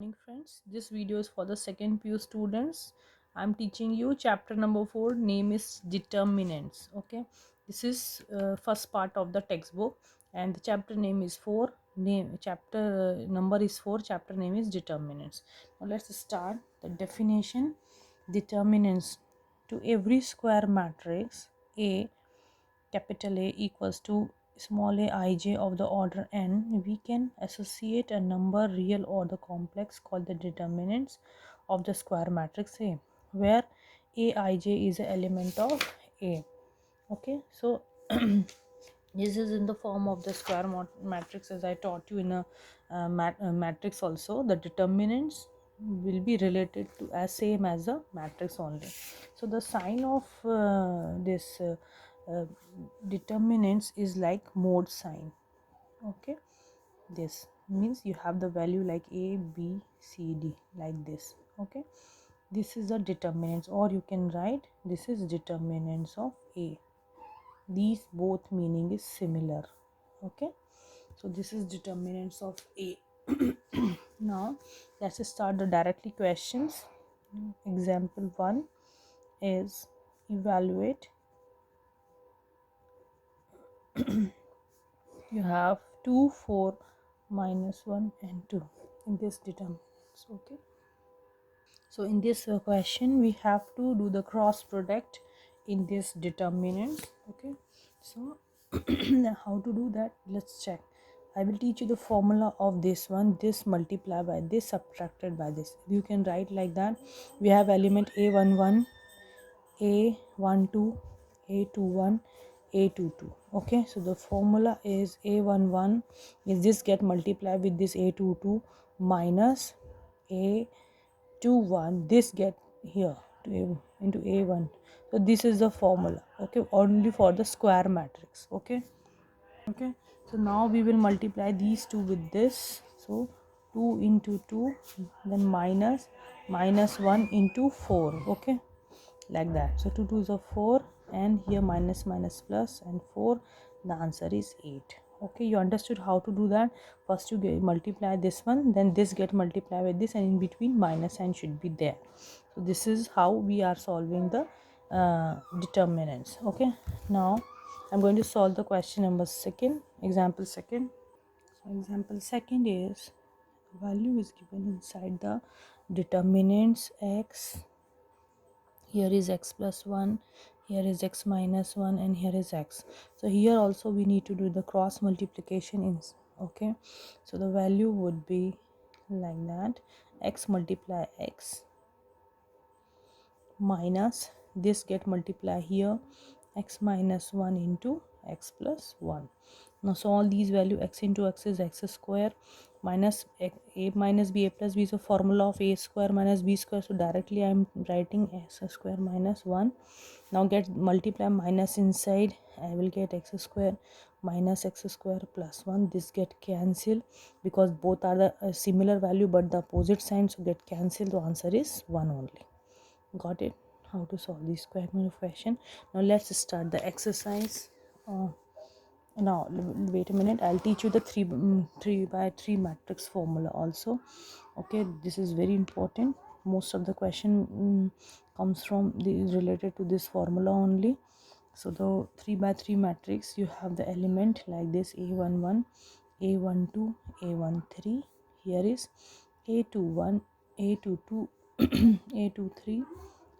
Morning friends, this video is for the second PU students. I'm teaching you chapter number 4. Name is determinants. Okay, this is first part of the textbook and the chapter name is 4. Name chapter number is 4, chapter name is determinants. Now let's start the definition. Determinants: to every square matrix A, capital A equals to small a ij of the order n, we can associate a number, real or the complex, called the determinants of the square matrix A, where aij is an element of A. Okay, so this is in the form of the square matrix, as I taught you in a matrix also. The determinants will be related to as same as a matrix only. So the sign of this uh, determinants is like mode sign. Okay, this means you have the value like a b c d like this. Okay, this is the determinants, or you can write this is determinants of A. These both meaning is similar. Okay, so this is determinants of A. Now let's start the directly questions. Example 1 is evaluate. You have 2, 4, minus 1 and 2 in this determinants. Okay, so in this question we have to do the cross product in this determinants. Okay, so how to do that, let's check. I will teach you the formula of this one. This multiply by this, subtracted by this. You can write like that. We have element a11, a12, a21, a22. Okay, so the formula is a11 is this get multiplied with this a22 minus a21, this get here to into a1. So this is the formula. Okay, only for the square matrix. Okay, so now we will multiply these two with this. So 2 into 2, then minus 1 into 4. Okay, like that. So 2 2s are 4, and here minus minus plus and 4. The answer is 8. Okay, you understood how to do that. First you multiply this one, then this get multiplied with this, and in between minus sign should be there. So this is how we are solving the determinants. Okay, now I'm going to solve the question number second, example second. So example second is value is given inside the determinants x. Here is x plus 1, here is x minus 1, and here is x. So here also we need to do the cross multiplication in. Okay, so the value would be like that: x multiply x minus this get multiply here, x minus 1 into x plus 1. Now so all these value, x into x is x square minus a minus b, a plus b is a formula of a square minus b square. So directly I am writing x square minus 1. Now get multiply minus inside, I will get x square minus x square plus 1. This get cancel because both are the similar value but the opposite sign, so get cancelled. The answer is 1 only. Got it? How to solve this square root question. Now let's start the exercise. Now wait a minute, I'll teach you the 3 by 3 matrix formula also. Okay, this is very important. Most of the question comes from the related to this formula only. So the 3 by 3 matrix, you have the element like this: a11, a12, a13. Here is a21, a22, a23.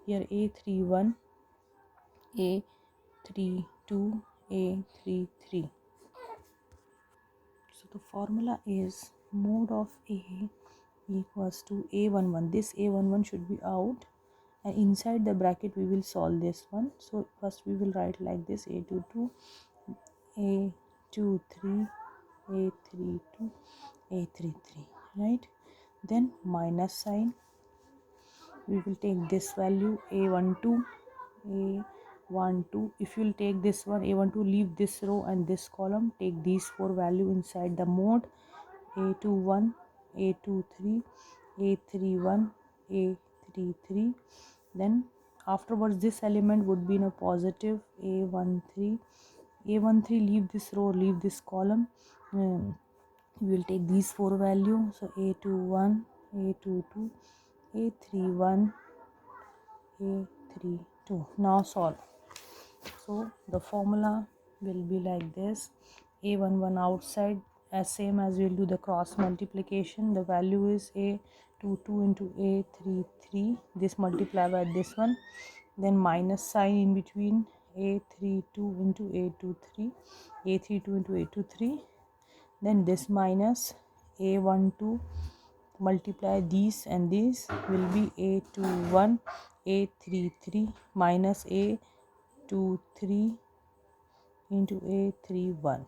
Here a31, a32, a33. So the formula is mode of A equals to a11. This a11 should be out, and inside the bracket we will solve this one. So first we will write like this: a22, a23, a32, a33, right? Then minus sign, we will take this value a12, a12. If you will take this one a12, leave this row and this column, take these 4 value inside the mode: a21, a23, a31, a33. Then afterwards this element would be in a positive: a13, a13, leave this row, leave this column. We will take these 4 value, so a21, A22, A31, A32. Now solve. So the formula will be like this: A11 outside, as same as we'll do the cross multiplication. The value is A22 into A33. This multiply by this one, then minus sign in between, A32 into A23, A32 into A23. Then this minus A12, multiply these and these will be A21, A33 minus A23 into A31.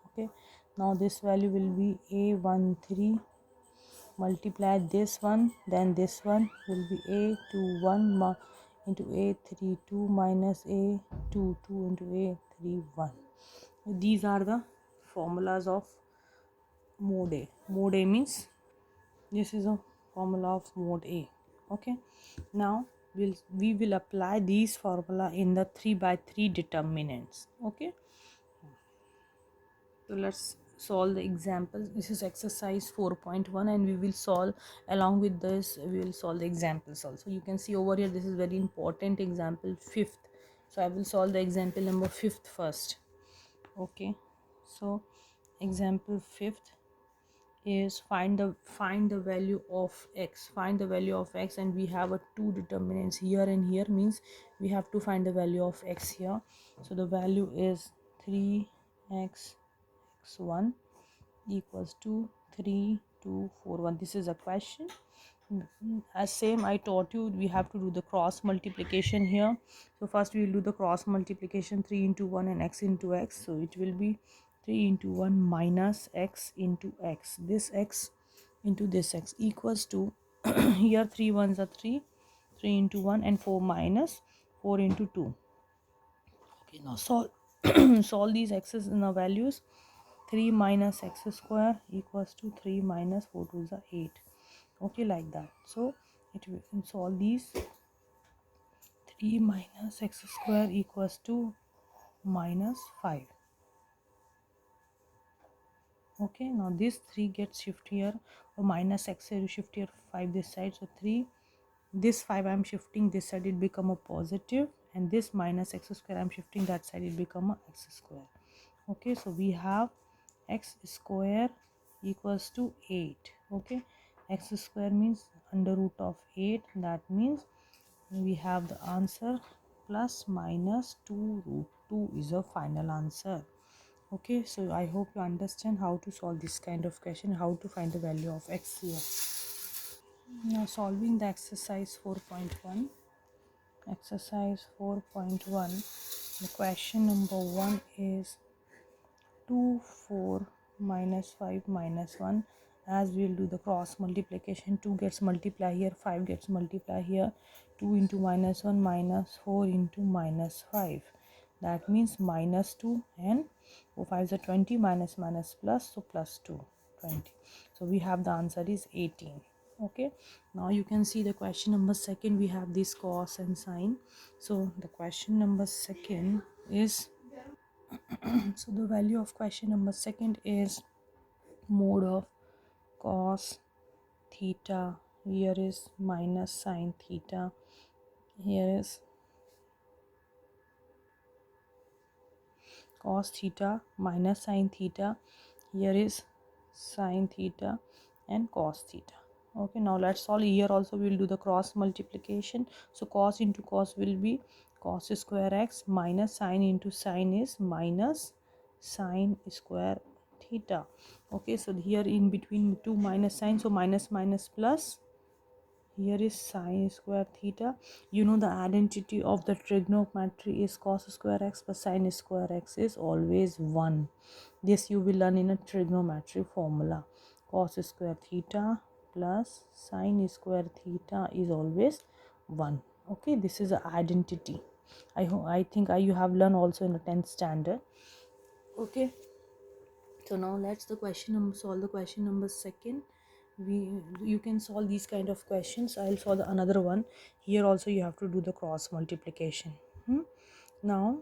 Okay, now this value will be A13, multiply this one, then this one will be A21 into A32 minus A22 into A31. These are the formulas of mode A. Mode A means this is a formula of mode A. Okay, now we will apply these formula in the 3 by 3 determinants. Okay, so let's solve the examples. This is exercise 4.1 and we will solve along with this, we will solve the examples also. You can see over here, this is very important example 5th. So I will solve the example number 5th first. Okay, so example 5th is find the value of x. Find the value of x, and we have a two determinants here and here, means we have to find the value of x here. So the value is 3x x1 equals to 3241. This is a question. As same I taught you, we have to do the cross multiplication here. So first we will do the cross multiplication, 3 into 1 and x into x. So it will be 3 into 1 minus x into x, this x into this x equals to here 3 ones are 3, 3 into 1 and 4 minus 4 into 2. Okay, now solve solve these x's in the values. 3 minus x square equals to 3 minus 4 to the 8. Okay, like that. So it will solve these. 3 minus x square equals to minus 5. Okay, now this 3 gets shift here, or minus x will shift here 5 this side. So 3, this 5 I'm shifting this side, it become a positive, and this minus x square I'm shifting that side, it become a x square. Okay, so we have x square equals to 8. Okay, x square means under root of 8, that means we have the answer plus minus 2 root 2 is a final answer. Okay, so I hope you understand how to solve this kind of question, how to find the value of x here. Now solving the exercise 4.1. Exercise 4.1, the question number 1 is 2 4 minus 5 minus 1. As we will do the cross multiplication, 2 gets multiply here, 5 gets multiply here. 2 into minus 1 minus 4 into minus 5, that means minus 2, and 4 5 is 20, minus minus plus, so plus 2, 20. So we have the answer is 18. Okay, now you can see the question number second, we have this cos and sine. So the question number second is so the value of question number second is mode of cos theta. Here is minus sine theta. Here is cos theta minus sine theta. Here is sine theta and cos theta. Okay, now let's solve. Here also we will do the cross multiplication. So cos into cos will be cos square x, minus sine into sine is minus sine square theta. Okay, so here in between two minus sign, so minus minus plus, here is sine square theta. You know the identity of the trigonometry is cos square x plus sine square x is always 1. This you will learn in a trigonometry formula. Cos square theta plus sine square theta is always 1. Okay, this is an identity. I think you have learned also in the 10th standard. Okay, so now let's the question number solve the question number second. You can solve these kind of questions. I'll solve another one. Here also you have to do the cross multiplication. Now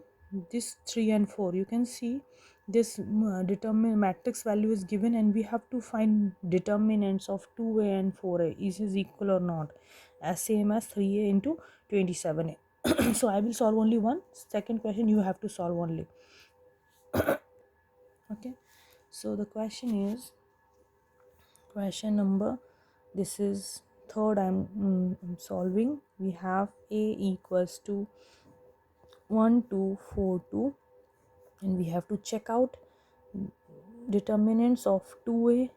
this 3 and 4, you can see this determine matrix value is given, and we have to find determinants of 2a and 4a is equal or not, as same as 3a into 27a. So I will solve only one. Second question you have to solve only. Okay, so the question is question number, this is third I'm solving. We have a equals to 1242, and we have to check out determinants of 2a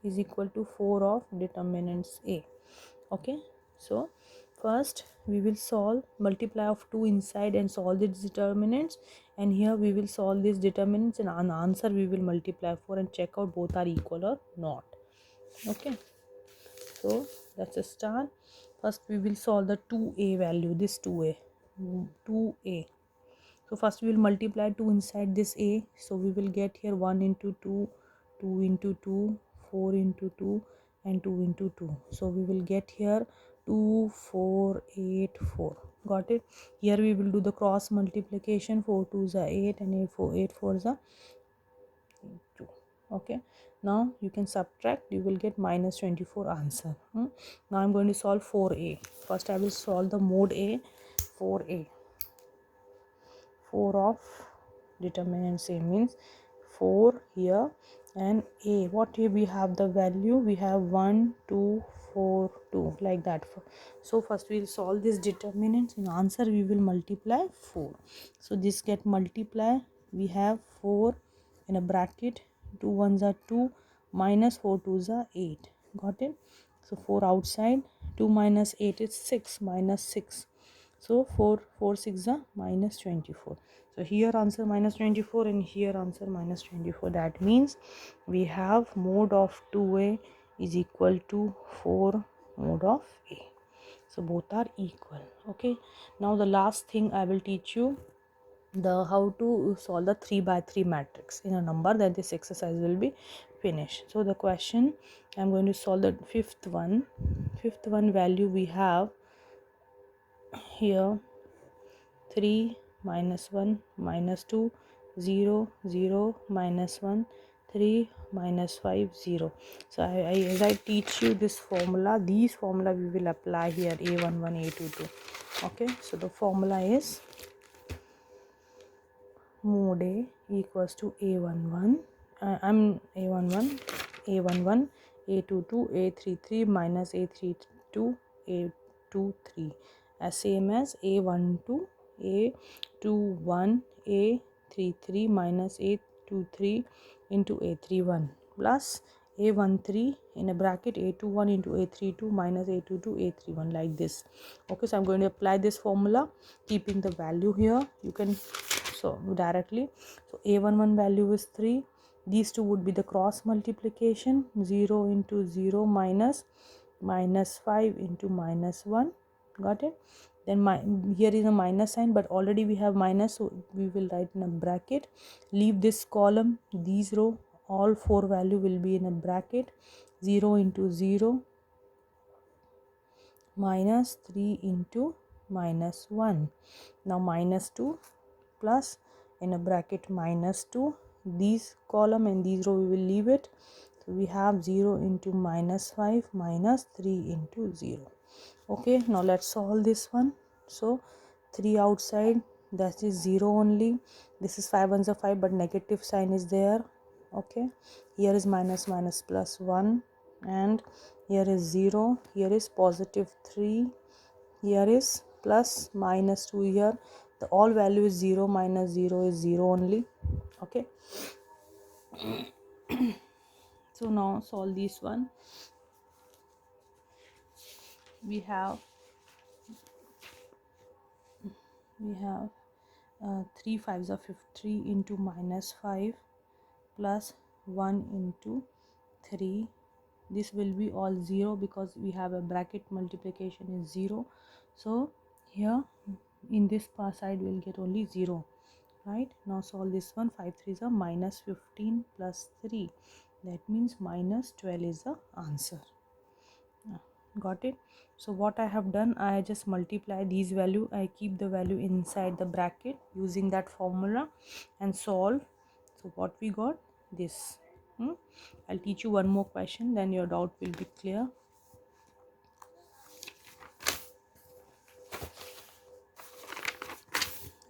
is equal to 4 of determinants a. Okay, so first we will solve multiply of 2 inside and solve its determinants, and here we will solve these determinants, and on answer we will multiply 4 and check out both are equal or not. Okay, so let's start. First we will solve the 2a value, this 2a. So first we will multiply 2 inside this a, so we will get here 1 into 2, 2 into 2, 4 into 2, and 2 into 2. So we will get here 2 4 8 4. Got it? Here we will do the cross multiplication. 4 2s are 8 and 8 4s are 2. Okay, now you can subtract, you will get minus 24 answer. Now I'm going to solve 4a. First I will solve the mode a. 4a, 4 of determinants a means 4 here, and a, what here we have the value, we have 1 2 4 2 like that. So first we will solve this determinants, in answer we will multiply 4. So this get multiply, we have 4 in a bracket, 2 ones are 2, minus 4 twos are 8. Got it? So 4 outside, 2 minus 8 is 6, minus 6. So 4 4 6 are minus 24. So here answer minus 24 and here answer minus 24. That means we have mode of 2a is equal to 4 mode of a. So both are equal. Okay, now the last thing I will teach you the how to solve the 3 by 3 matrix in a number, that this exercise will be finished. So the question, I'm going to solve the fifth one value. We have here 3 minus 1 minus 2 0 0 minus 1 3 minus 5 0. So as I teach you this formula, these formula we will apply here, a11 a22. Okay, so the formula is mode a equals to a11 I'm a11 a11 a22 a33 minus a32 a23, as same as a12 a21 a33 minus a23 into a31 plus a13 in a bracket a21 into a32 minus a22 a31, like this. Okay, so I'm going to apply this formula keeping the value here. You can so directly, so a11 value is 3. These two would be the cross multiplication, 0 into 0 minus 5 into minus 1. Got it? Then here is a minus sign, but already we have minus, so we will write in a bracket. Leave this column, these row, all 4 value will be in a bracket. 0 into 0 minus 3 into minus 1. Now minus 2 plus in a bracket minus 2, these column and these row we will leave it. So we have 0 into minus 5 minus 3 into 0. Okay, now let's solve this one. So 3 outside, that is 0 only. This is 5 ones are 5, but negative sign is there. Okay, here is minus minus plus 1, and here is 0, here is positive 3, here is plus minus 2. Here the all value is 0, minus 0 is 0 only. Okay, so now solve this one. We have 3 5s are 53 into minus 5 plus 1 into 3. This will be all 0 because we have a bracket multiplication is 0. So here in this side we'll get only 0. Right, now solve this one. 5 3s are minus 15 plus 3, that means minus 12 is the answer. Got it? So what I have done, I just multiply these value, I keep the value inside the bracket using that formula and solve. So what we got? This. I'll teach you one more question, then your doubt will be clear.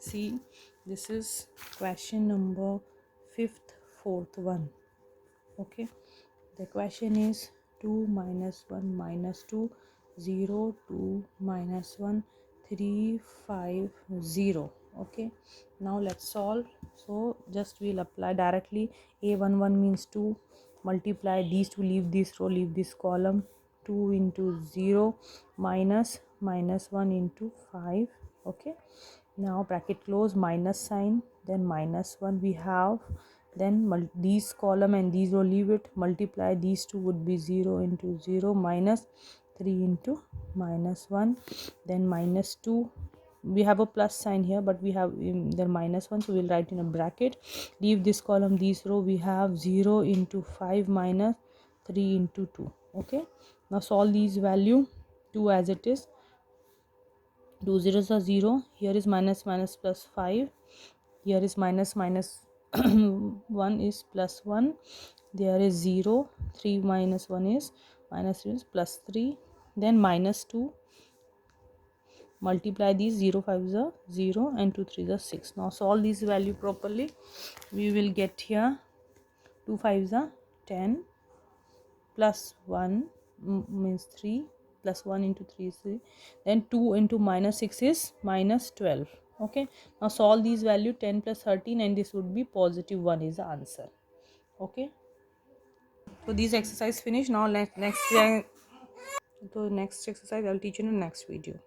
See, this is question number 5th, 4th one. Okay, the question is 2 minus 1 minus 2 0 2 minus 1 3 5 0. Okay, now let's solve. So just we'll apply directly. A11 means 2, multiply these two, leave this row, leave this column. 2 into 0 minus 1 into 5. Okay, now bracket close, minus sign, then minus 1 we have, then these column and these row leave it, multiply these two would be 0 into 0 minus 3 into minus 1, then minus 2, we have a plus sign here but we have the minus 1, so we'll write in a bracket, leave this column, this row, we have 0 into 5 minus 3 into 2. Okay, now solve these value. 2 as it is, 2 zeros are 0, here is minus plus 5, here is minus 1 is plus 1, there is 0, 3 minus 1 is minus 3 is plus 3, then minus 2, multiply these, 0 5 is a 0 and 2 3 is a 6. Now solve this value properly, we will get here 2 5 is a 10 plus 1 means 3 plus 1 into 3 is 3, then 2 into minus 6 is minus 12. Okay, now solve these value, 10 plus 13, and this would be positive 1 is the answer. Okay, so these exercise finished. Now next exercise I'll teach you in the next video.